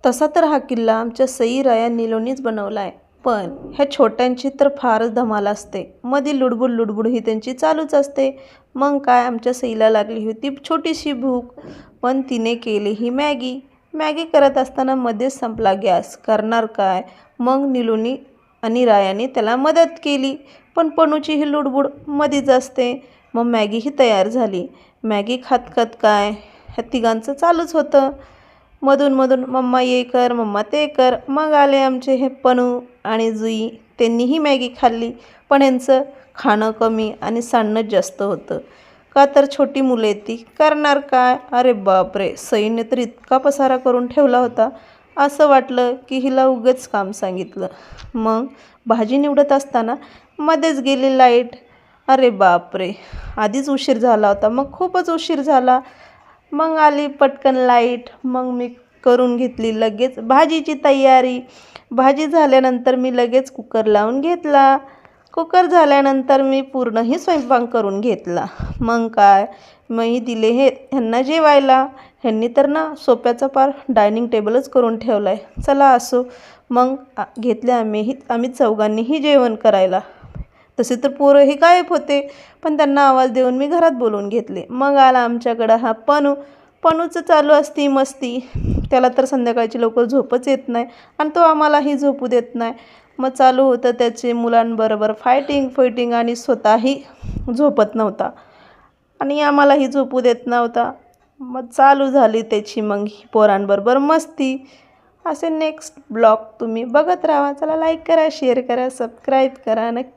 तसा तर हा किल्ला आमच्या सई राया नीलोनीच बनवला आहे. पण ह्या छोट्यांची तर फारच धमाल असते. मध्ये लुडबुड लुडबुड ही त्यांची चालूच असते. मग काय, आमच्या सईला लागली होती छोटीशी भूक, पण तिने केली ही मॅगी. मॅगी करत असताना मध्येच संपला गॅस. करणार काय? मग नीलूनी आणि रायाने त्याला मदत केली. पण पणूची ही लुडबुड मधीच असते. मग मॅगीही तयार झाली. मॅगी खात खात काय, ह्या तिघांचं चालूच होतं. मधून मधून मम्मा ये कर, मम्मा ते कर. मग आले आमचे हे पणू आणि जुई. त्यांनीही मॅगी खाल्ली. पण यांचं खाणं कमी आणि सांडणं जास्त होतं. का तर छोटी मुलं आहेत ती. करणार काय? अरे बापरे, सईने तर इतका पसारा करून ठेवला होता, असं वाटलं की हिला उगाच काम सांगितलं. मग भाजी निवडत असताना मध्येच गेली लाईट. अरे बापरे, आधीच उशीर झाला होता, मग खूपच उशीर झाला. मग आली पटकन लाईट. मग मी करून घेतली लगेच भाजीची तयारी. भाजी झाल्यानंतर मी लगेच कुकर लावून घेतला. कुकर झाल्यानंतर मी पूर्णही स्वयंपाक करून घेतला. मग काय, मी दिले हे ह्यांना जेवायला. ह्यांनी तर ना सोप्याचा पार डायनिंग टेबलच करून ठेवला आहे. चला असो. मग घेतले आम्ही चौघांनीही जेवण करायला. तसे तर पोरंही गायब होते, पण त्यांना आवाज देऊन मी घरात बोलवून घेतले. मग आला आमच्याकडं हा पणूचं चालू असती मस्ती. त्याला तर संध्याकाळची लवकर झोपच येत नाही आणि तो आम्हालाही झोपू देत नाही. मग चालू होतं त्याचे मुलांबरोबर फायटिंग आणि स्वतःही झोपत नव्हता आणि आम्हालाही झोपू देत नव्हता. मग चालू झाली त्याची मग पोरांबरोबर मस्ती. असे नेक्स्ट ब्लॉग तुम्ही बघत राहा. चला, लाईक करा, शेअर करा, सबस्क्राईब करा. नक्की.